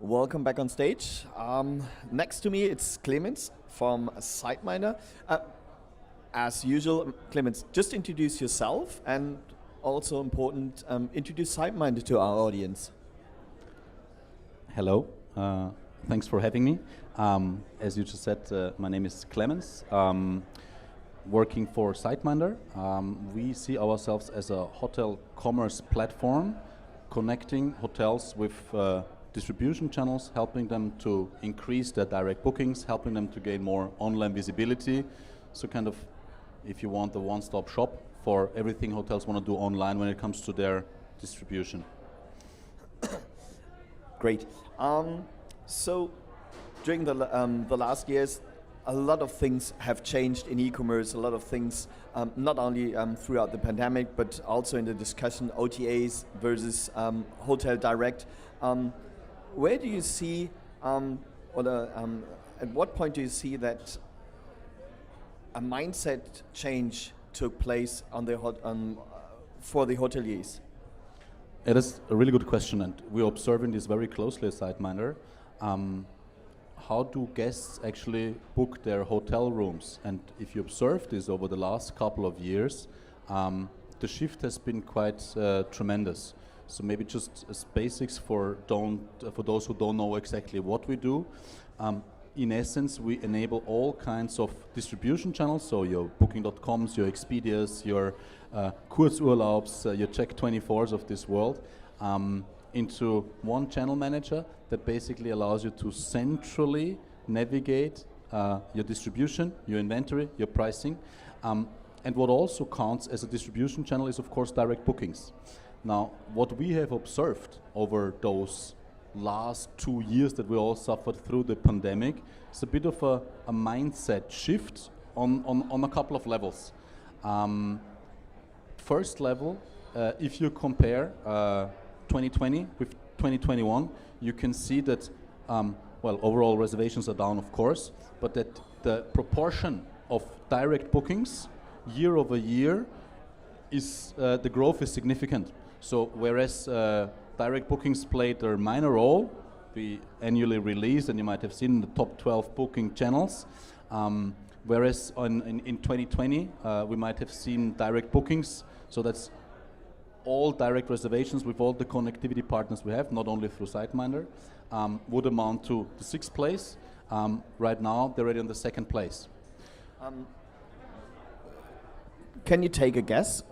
Welcome back on stage. Next to me, it's Clemens from SiteMinder. As usual, Clemens, just introduce yourself and also important, introduce SiteMinder to our audience. Hello, thanks for having me. As you just said, my name is Clemens, working for SiteMinder. We see ourselves as a hotel commerce platform, connecting hotels with distribution channels, helping them to increase their direct bookings, helping them to gain more online visibility. So kind of, if you want, the one-stop shop for everything hotels want to do online when it comes to their distribution. Great. So during the last years, a lot of things have changed in e-commerce, a lot of things, not only throughout the pandemic, but also in the discussion OTAs versus hotel direct. Where do you see, at what point do you see that a mindset change took place on the for the hoteliers? It is a really good question, and we're observing this very closely at SiteMinder. How do guests actually book their hotel rooms? And if you observe this over the last couple of years, the shift has been quite tremendous. So maybe just as basics for those who don't know exactly what we do. In essence, we enable all kinds of distribution channels, so your Booking.coms, your Expedias, your Kurzurlaubs, your Check24s of this world, into one channel manager that basically allows you to centrally navigate your distribution, your inventory, your pricing. And what also counts as a distribution channel is, of course, direct bookings. Now, what we have observed over those last 2 years that we all suffered through the pandemic is a bit of a mindset shift on a couple of levels. First level, if you compare 2020 with 2021, you can see that, well, overall reservations are down, of course, but that the proportion of direct bookings year over year is, the growth is significant. So whereas direct bookings played a minor role, we annually release, and you might have seen the top 12 booking channels, whereas in 2020 we might have seen direct bookings, so that's all direct reservations with all the connectivity partners we have, not only through SiteMinder, would amount to the 6th place. Right now they're already on the 2nd place. Can you take a guess?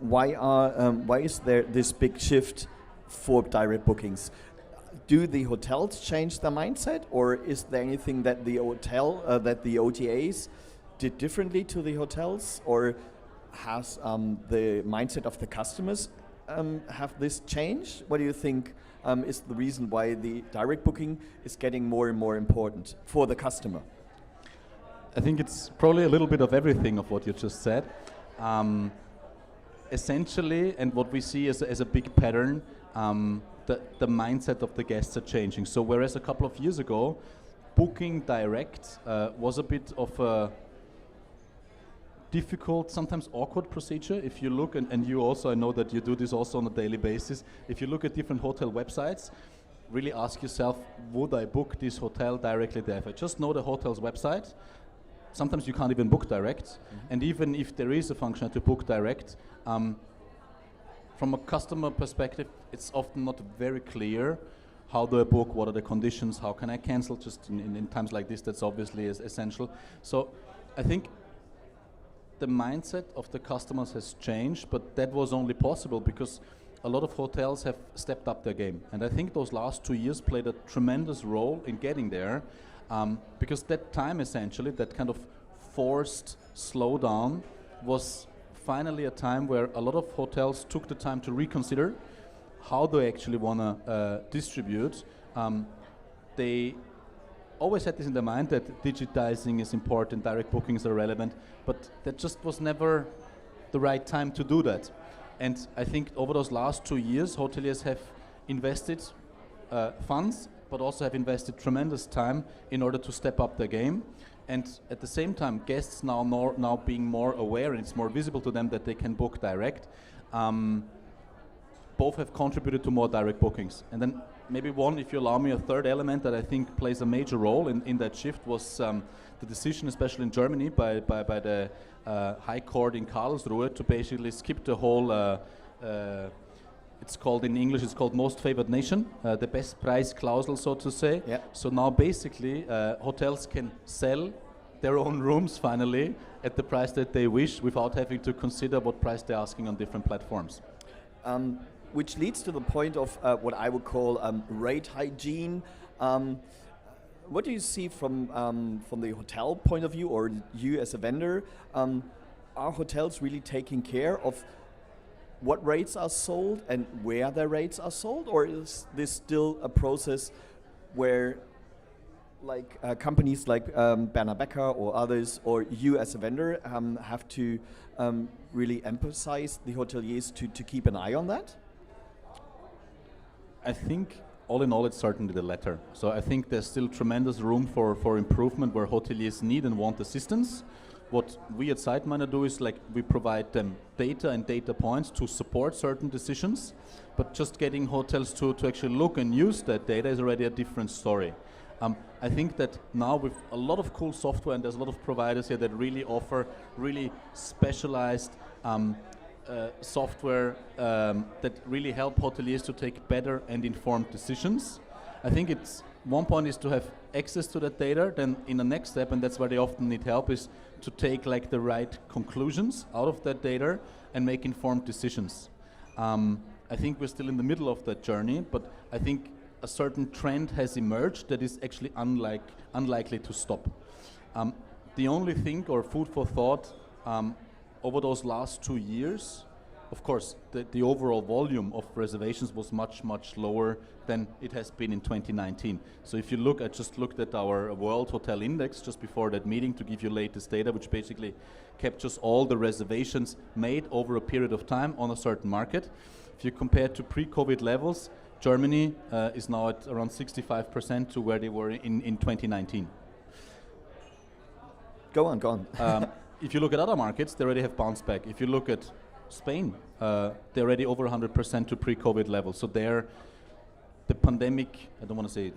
Why is there this big shift for direct bookings? Do the hotels change their mindset, or is there anything that the OTAs did differently to the hotels, or has the mindset of the customers have this changed? What do you think is the reason why the direct booking is getting more and more important for the customer? I think it's probably a little bit of everything of what you just said. Essentially, and what we see as a big pattern, the mindset of the guests are changing. So whereas a couple of years ago, booking direct was a bit of a difficult, sometimes awkward procedure. If you look, and you also, I know that you do this also on a daily basis, if you look at different hotel websites, really ask yourself, would I book this hotel directly there? If I just know the hotel's website, sometimes you can't even book direct. Mm-hmm. And even if there is a function to book direct, from a customer perspective, it's often not very clear how do I book, what are the conditions, how can I cancel, just in times like this, that's obviously is essential. So I think the mindset of the customers has changed, but that was only possible because a lot of hotels have stepped up their game. And I think those last 2 years played a tremendous role in getting there, because that time essentially, that kind of forced slowdown was finally a time where a lot of hotels took the time to reconsider how they actually want to distribute. They always had this in their mind that digitizing is important, direct bookings are relevant, but that just was never the right time to do that. And I think over those last 2 years, hoteliers have invested funds, but also have invested tremendous time in order to step up their game. And at the same time, guests now being more aware, and it's more visible to them that they can book direct. both have contributed to more direct bookings. And then maybe one, if you allow me, a third element that I think plays a major role in that shift was the decision, especially in Germany, by the High Court in Karlsruhe to basically skip the whole, it's called in English, it's called most favored nation, the best price clausel, so to say. Yeah. So now basically hotels can sell their own rooms finally at the price that they wish without having to consider what price they're asking on different platforms. Which leads to the point of what I would call rate hygiene. What do you see from the hotel point of view, or you as a vendor? Are hotels really taking care of what rates are sold and where their rates are sold, or is this still a process where companies like Berner Becker or others, or you as a vendor, have to really emphasize the hoteliers to keep an eye on that? I think all in all it's certainly the latter. So I think there's still tremendous room for improvement where hoteliers need and want assistance. What we at SiteMinder do is we provide them data and data points to support certain decisions, but just getting hotels to actually look and use that data is already a different story. I think that now with a lot of cool software, and there's a lot of providers here that really offer really specialized software that really help hoteliers to take better and informed decisions. I think it's one point is to have access to that data, then in the next step, and that's where they often need help, is to take the right conclusions out of that data and make informed decisions. I think we're still in the middle of that journey, but I think a certain trend has emerged that is actually unlikely to stop. The only thing, or food for thought, over those last 2 years, of course, the overall volume of reservations was much, much lower than it has been in 2019. So if you look, I just looked at our World Hotel Index just before that meeting to give you latest data, which basically captures all the reservations made over a period of time on a certain market. If you compare to pre-COVID levels, Germany is now at around 65% to where they were in 2019. Go on. If you look at other markets, they already have bounced back. If you look at Spain, they're already over 100% to pre-COVID levels. So there, the pandemic, I don't want to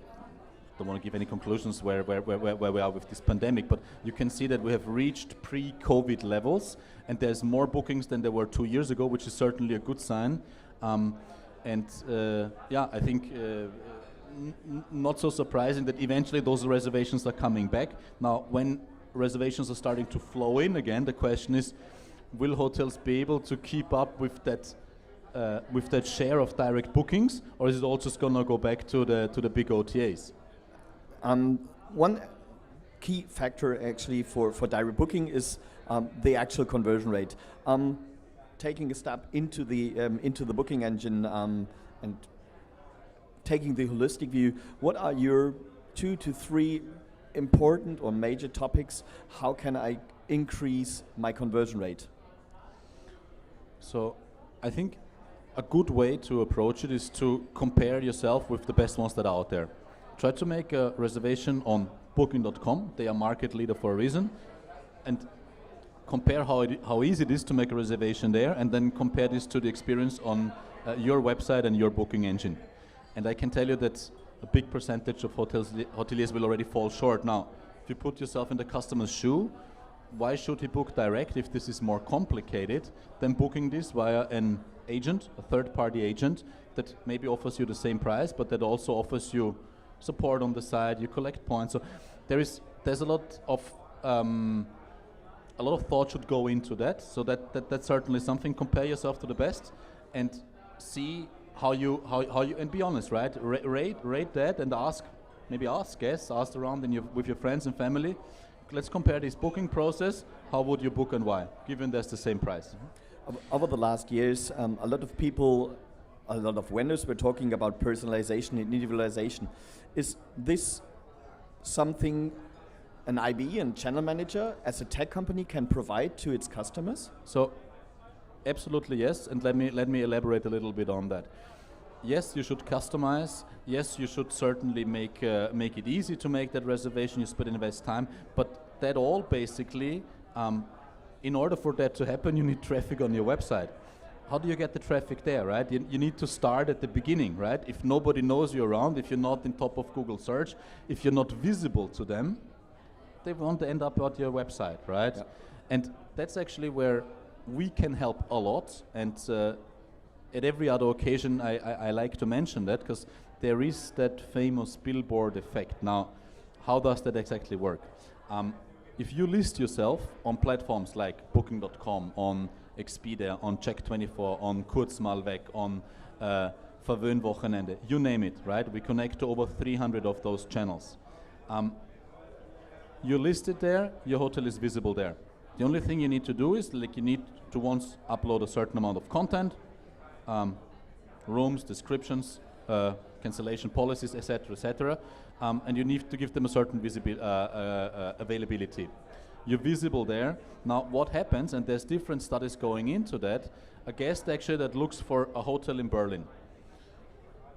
give any conclusions where we are with this pandemic, but you can see that we have reached pre-COVID levels, and there's more bookings than there were 2 years ago, which is certainly a good sign. I think not so surprising that eventually those reservations are coming back. Now, when reservations are starting to flow in again, the question is, will hotels be able to keep up with that share of direct bookings, or is it all just going to go back to the big OTAs? One key factor actually for direct booking is the actual conversion rate. Taking a step into the booking engine and taking the holistic view, what are your 2 to 3 important or major topics? How can I increase my conversion rate? So I think a good way to approach it is to compare yourself with the best ones that are out there. Try to make a reservation on booking.com. They are market leader for a reason, and compare how easy it is to make a reservation there, and then compare this to the experience on your website and your booking engine. And I can tell you that a big percentage of hoteliers will already fall short. Now, if you put yourself in the customer's shoe, why should he book direct if this is more complicated than booking this via an agent, a third-party agent, that maybe offers you the same price, but that also offers you support on the side, you collect points. So there's a lot of thought should go into that. So that's certainly something. Compare yourself to the best and see how you and be honest, right? Rate that and ask guests, ask around with your friends and family. Let's compare this booking process. How would you book and why, given there's the same price? Over the last years, a lot of people, a lot of vendors were talking about personalization and individualization. Is this something an IB and channel manager as a tech company can provide to its customers? So, absolutely yes, and let me elaborate a little bit on that. Yes, you should customize. Yes, you should certainly make it easy to make that reservation. You spend invest time, but that all basically, in order for that to happen, you need traffic on your website. how do you get the traffic there, right? You need to start at the beginning, right? If nobody knows you around, if you're not in top of Google search, if you're not visible to them, they won't end up at your website, right? Yeah. And that's actually where we can help a lot. And at every other occasion, I like to mention that, because there is that famous billboard effect. Now, how does that exactly work? If you list yourself on platforms like Booking.com, on Expedia, on Check24, on Kurzmalweg, on Verwöhnwochenende, you name it, right? We connect to over 300 of those channels. You list it there, your hotel is visible there. The only thing you need to do is, like, you need to once upload a certain amount of content, rooms, descriptions, cancellation policies, etc., and you need to give them a certain availability. You're visible there. Now, what happens, and there's different studies going into that, a guest actually that looks for a hotel in Berlin,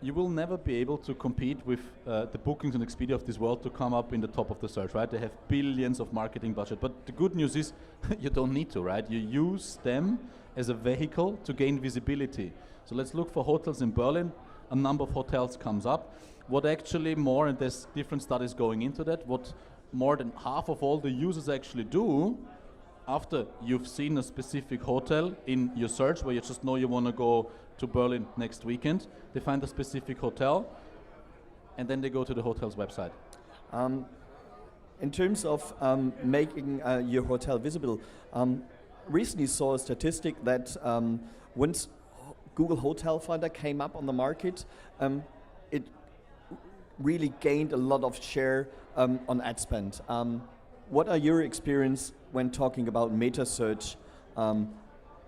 you will never be able to compete with the Bookings and Expedia of this world to come up in the top of the search, right? They have billions of marketing budget, but the good news is you don't need to, right? You use them as a vehicle to gain visibility. So let's look for hotels in Berlin. A number of hotels comes up. What actually more, and there's different studies going into that, what more than half of all the users actually do after you've seen a specific hotel in your search, where you just know you want to go to Berlin next weekend, they find a specific hotel and then they go to the hotel's website. In terms of making your hotel visible, recently saw a statistic that once Google Hotel Finder came up on the market, it really gained a lot of share on ad spend. What are your experience when talking about Metasearch,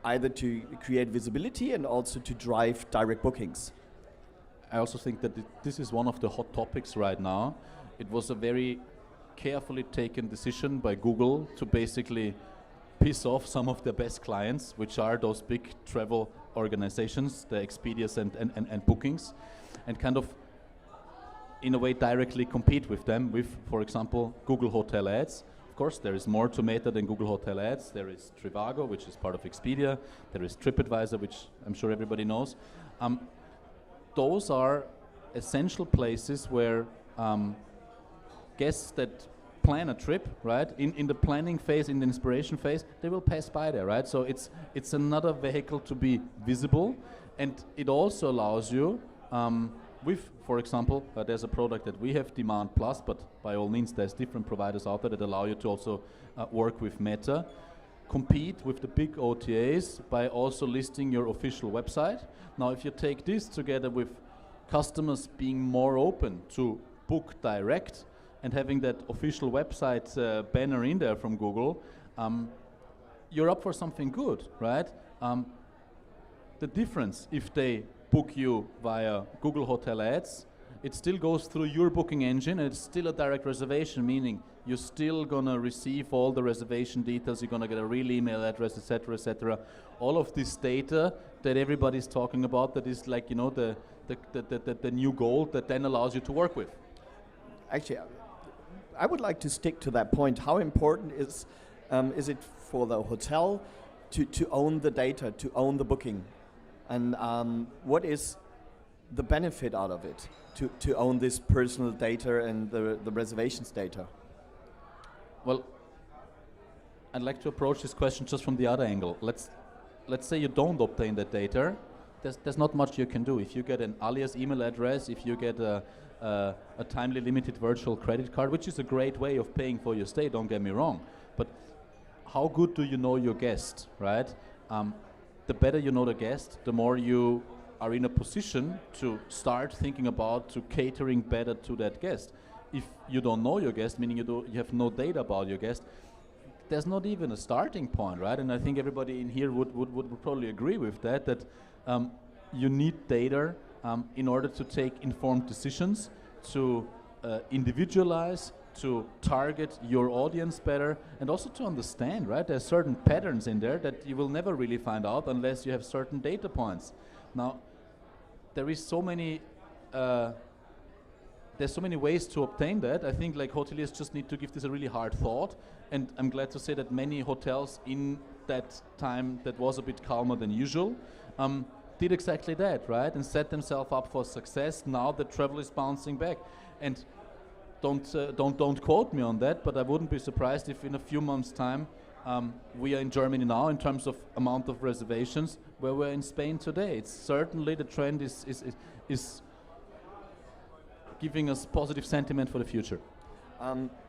either to create visibility and also to drive direct bookings? I also think that this is one of the hot topics right now. It was a very carefully taken decision by Google to basically piss off some of their best clients, which are those big travel organizations, the Expedias and Bookings, and kind of, in a way, directly compete with them with, for example, Google Hotel Ads. Of course, there is more to Meta than Google Hotel Ads. There is Trivago, which is part of Expedia. There is TripAdvisor, which I'm sure everybody knows. Those are essential places where guests that plan a trip, right, in the planning phase, in the inspiration phase, they will pass by there, right? So it's another vehicle to be visible, and it also allows you, with, for example, there's a product that we have, Demand Plus, but by all means there's different providers out there that allow you to also work with Meta, compete with the big OTAs by also listing your official website. Now, if you take this together with customers being more open to book direct and having that official website banner in there from Google, you're up for something good, right? The difference, if they book you via Google Hotel Ads, it still goes through your booking engine, and it's still a direct reservation, meaning you're still gonna receive all the reservation details, you're gonna get a real email address, etc., etc. All of this data that everybody's talking about, that is like, you know, the new gold that then allows you to work with. Actually, I would like to stick to that point. How important is it for the hotel to own the data, to own the booking? And what is the benefit out of it, to own this personal data and the reservations data? Well, I'd like to approach this question just from the other angle. Let's say you don't obtain that data. There's not much you can do. If you get an alias email address, if you get a timely limited virtual credit card, which is a great way of paying for your stay, don't get me wrong, but how good do you know your guest, right? The better you know the guest, the more you are in a position to start thinking about to catering better to that guest. If you don't know your guest, meaning you have no data about your guest, there's not even a starting point, right? And I think everybody in here would probably agree with that you need data in order to take informed decisions, to individualize, to target your audience better, and also to understand, right? There's certain patterns in there that you will never really find out unless you have certain data points. Now, there is so many there's so many ways to obtain that. I think like hoteliers just need to give this a really hard thought, and I'm glad to say that many hotels in that time that was a bit calmer than usual, did exactly that, right? And set themselves up for success. Now the travel is bouncing back. And don't quote me on that, but I wouldn't be surprised if in a few months' time we are in Germany now in terms of amount of reservations where we're in Spain today. It's certainly the trend is giving us positive sentiment for the future.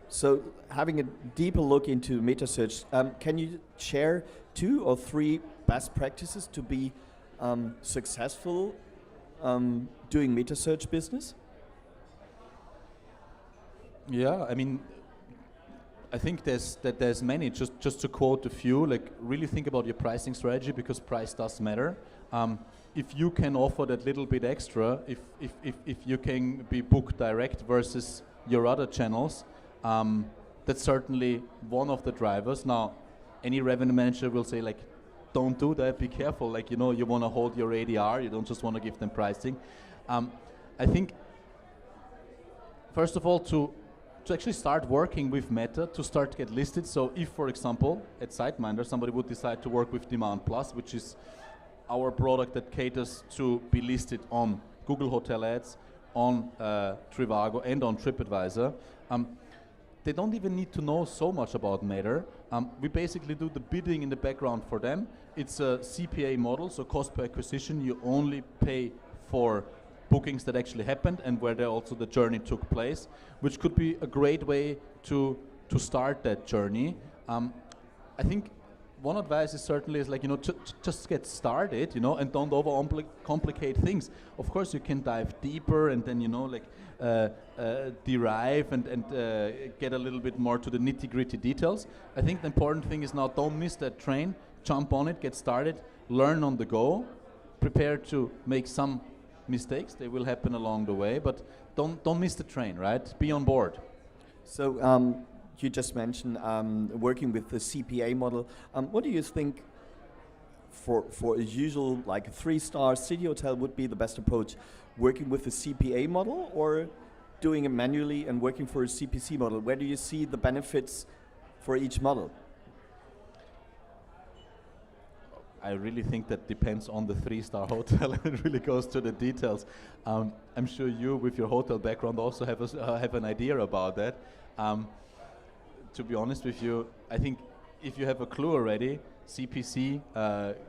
So having a deeper look into Metasearch, can you share 2 or 3 best practices to be successful doing Metasearch business? Yeah, I mean, I think there's many. Just to quote a few, like really think about your pricing strategy because price does matter. If you can offer that little bit extra, if you can be booked direct versus your other channels, that's certainly one of the drivers. Now, any revenue manager will say like, don't do that. Be careful. Like you want to hold your ADR. You don't just want to give them pricing. I think first of all to actually start working with Meta to start to get listed. So if, for example, at SiteMinder, somebody would decide to work with Demand Plus, which is our product that caters to be listed on Google Hotel Ads, on Trivago, and on TripAdvisor, they don't even need to know so much about Meta. We basically do the bidding in the background for them. It's a CPA model, so cost per acquisition. You only pay for bookings that actually happened and where also the journey took place, which could be a great way to start that journey. I think one advice is certainly is like just get started, and don't complicate things. Of course, you can dive deeper and then derive and get a little bit more to the nitty-gritty details. I think the important thing is now don't miss that train. Jump on it, get started, learn on the go, prepare to make some mistakes. They will happen along the way, but don't miss the train, right? Be on board. So you just mentioned working with the CPA model. What do you think for a usual like a 3-star city hotel would be the best approach? Working with the CPA model or doing it manually and working for a CPC model? Where do you see the benefits for each model? I really think that depends on the 3-star hotel. It really goes to the details. I'm sure you, with your hotel background, also have an idea about that. To be honest with you, I think if you have a clue already, CPC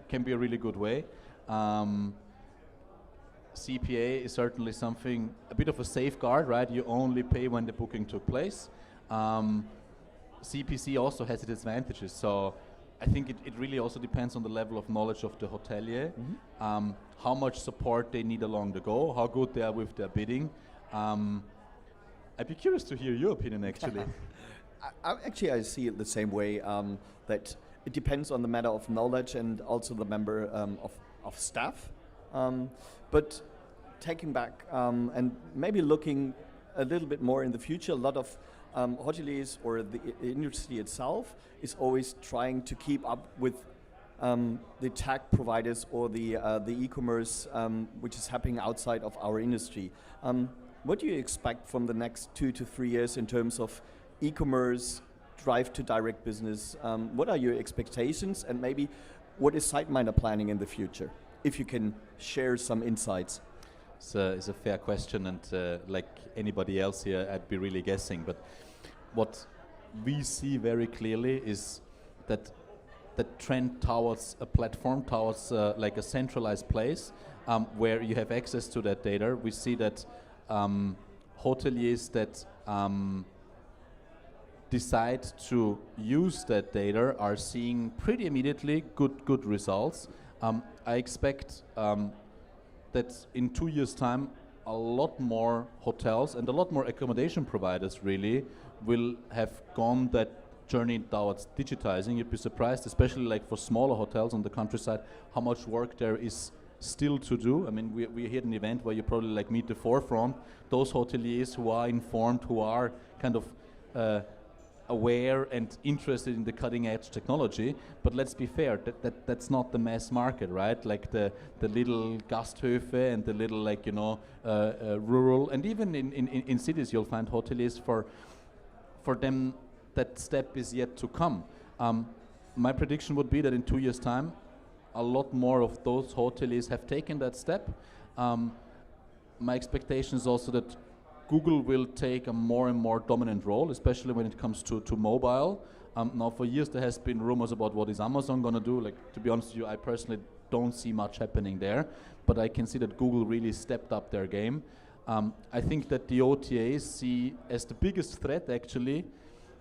can be a really good way. CPA is certainly something, a bit of a safeguard, right? You only pay when the booking took place. CPC also has its advantages. So I think it really also depends on the level of knowledge of the hotelier, how much support they need along the go, how good they are with their bidding. I'd be curious to hear your opinion, actually. I see it the same way, that it depends on the matter of knowledge and also the member of staff. But taking back and maybe looking a little bit more in the future, a lot of hoteliers or the industry itself is always trying to keep up with the tech providers or the e-commerce which is happening outside of our industry. What do you expect from the next 2 to 3 years in terms of e-commerce, drive to direct business? What are your expectations, and maybe what is SiteMinder planning in the future? If you can share some insights. It's a fair question, and like anybody else here, I'd be really guessing. But what we see very clearly is that the trend towards a platform, towards like a centralized place where you have access to that data. We see that hoteliers that decide to use that data are seeing pretty immediately good results. I expect that in 2 years' time, a lot more hotels and a lot more accommodation providers really will have gone that journey towards digitizing. You'd be surprised, especially like for smaller hotels on the countryside, how much work there is still to do. I mean, we're here at an event where you probably like meet the forefront, those hoteliers who are informed, who are kind of aware and interested in the cutting edge technology. But let's be fair, that's not the mass market, right? Like the little Gasthöfe and the little like rural, and even in cities you'll find hoteliers. For them that step is yet to come. my prediction would be that in 2 years' time, a lot more of those hoteliers have taken that step. My expectation is also that Google will take a more and more dominant role, especially when it comes to mobile. Now, for years there has been rumors about what is Amazon going to do. Like, to be honest with you, I personally don't see much happening there, but I can see that Google really stepped up their game. I think that the OTAs see as the biggest threat, actually,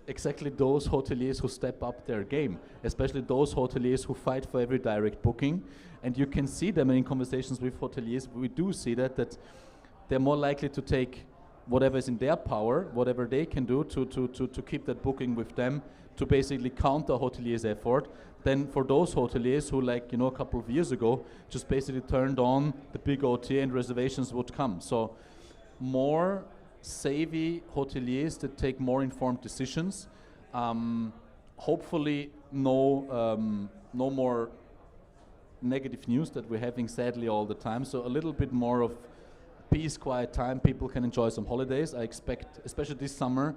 exactly those hoteliers who step up their game, especially those hoteliers who fight for every direct booking. And you can see them in conversations with hoteliers. We do see that they're more likely to take whatever is in their power, whatever they can do to keep that booking with them, to basically counter hoteliers' effort, than for those hoteliers who, like, a couple of years ago, just basically turned on the big OTA and reservations would come. So more savvy hoteliers that take more informed decisions. Hopefully no more negative news that we're having, sadly, all the time. So a little bit more of peace, quiet time. People can enjoy some holidays. I expect, especially this summer,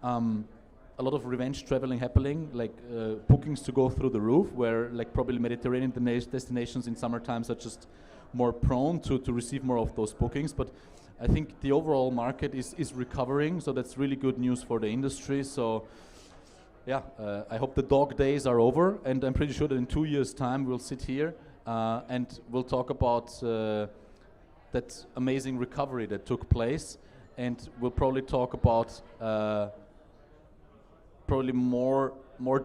a lot of revenge traveling happening, like bookings to go through the roof, where like probably Mediterranean destinations in summer times are just more prone to receive more of those bookings. But I think the overall market is recovering, so that's really good news for the industry. So yeah, I hope the dog days are over, and I'm pretty sure that in 2 years' time we'll sit here and we'll talk about that amazing recovery that took place, and we'll probably talk about probably more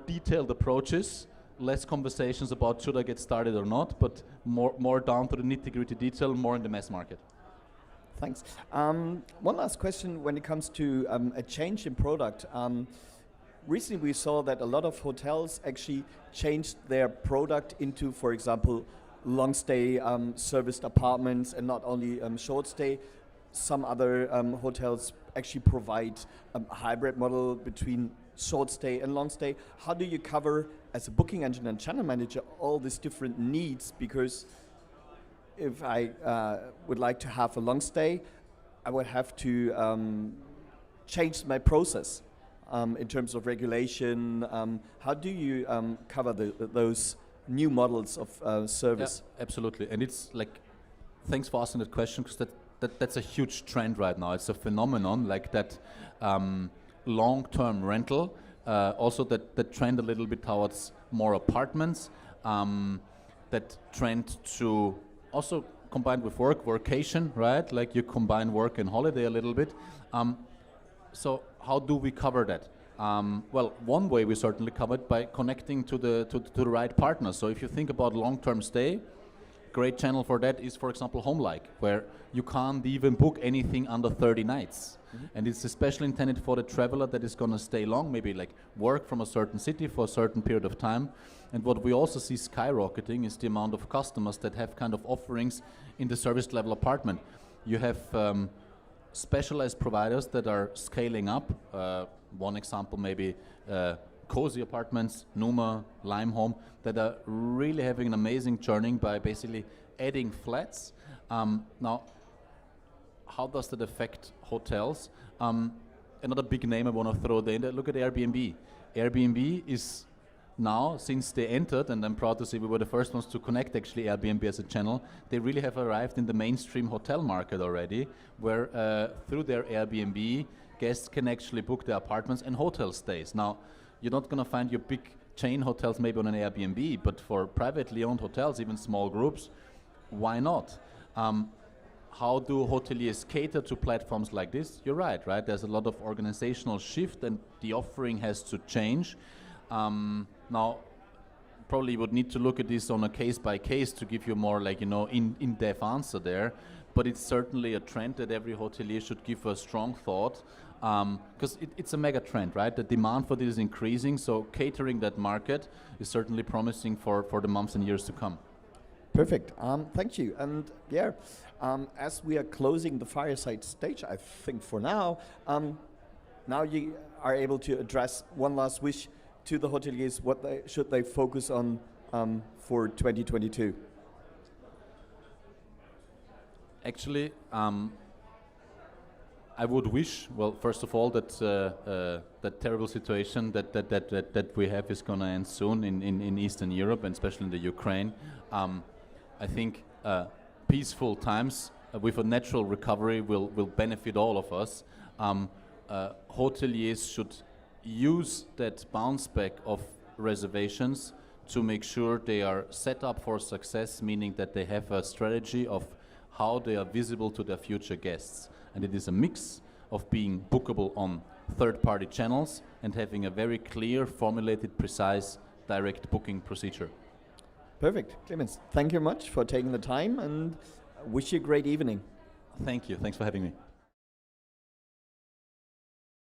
detailed approaches, less conversations about should I get started or not, but more down to the nitty-gritty detail, more in the mass market. Thanks. One last question when it comes to a change in product. Recently we saw that a lot of hotels actually changed their product into, for example, long stay serviced apartments, and not only short stay. Some other hotels actually provide a hybrid model between short stay and long stay. How do you cover, as a booking engine and channel manager, all these different needs? Because if I would like to have a long stay, I would have to change my process in terms of regulation. How do you cover those new models of service? Yeah, absolutely. And it's like, thanks for asking that question, because that's a huge trend right now. It's a phenomenon, like that long-term rental, also that trend a little bit towards more apartments, that trend to also combined with workation, right? Like you combine work and holiday a little bit. So how do we cover that? Well, one way we certainly cover it by connecting to the right partner. So if you think about long-term stay, great channel for that is, for example, HomeLike, where you can't even book anything under 30 nights. Mm-hmm. And it's especially intended for the traveler that is going to stay long, maybe like work from a certain city for a certain period of time. And what we also see skyrocketing is the amount of customers that have kind of offerings in the service level apartment. You have specialized providers that are scaling up. One example maybe CoCoBe apartments, Numa, Lime Home, that are really having an amazing journey by basically adding flats. Now, how does that affect hotels? Another big name I want to throw there, look at Airbnb. Airbnb is now, since they entered, and I'm proud to say we were the first ones to connect actually Airbnb as a channel, they really have arrived in the mainstream hotel market already, where through their Airbnb, guests can actually book their apartments and hotel stays. Now, you're not going to find your big chain hotels maybe on an Airbnb, but for privately owned hotels, even small groups, why not? How do hoteliers cater to platforms like this? You're right? There's a lot of organizational shift, and the offering has to change. Now, probably you would need to look at this on a case by case to give you more like, in-depth answer there. But it's certainly a trend that every hotelier should give a strong thought, because it's a mega trend, right? The demand for this is increasing, so catering that market is certainly promising for the months and years to come. Perfect. Thank you. And yeah, as we are closing the Fireside stage, I think for now, now you are able to address one last wish to the hoteliers. What should they focus on for 2022? I would wish, well, first of all, that that terrible situation that we have is going to end soon in Eastern Europe, and especially in the Ukraine. I think peaceful times with a natural recovery will benefit all of us. Hoteliers should use that bounce back of reservations to make sure they are set up for success, meaning that they have a strategy of how they are visible to their future guests. And it is a mix of being bookable on third-party channels and having a very clear, formulated, precise, direct booking procedure. Perfect. Clemens, thank you much for taking the time, and wish you a great evening. Thank you. Thanks for having me.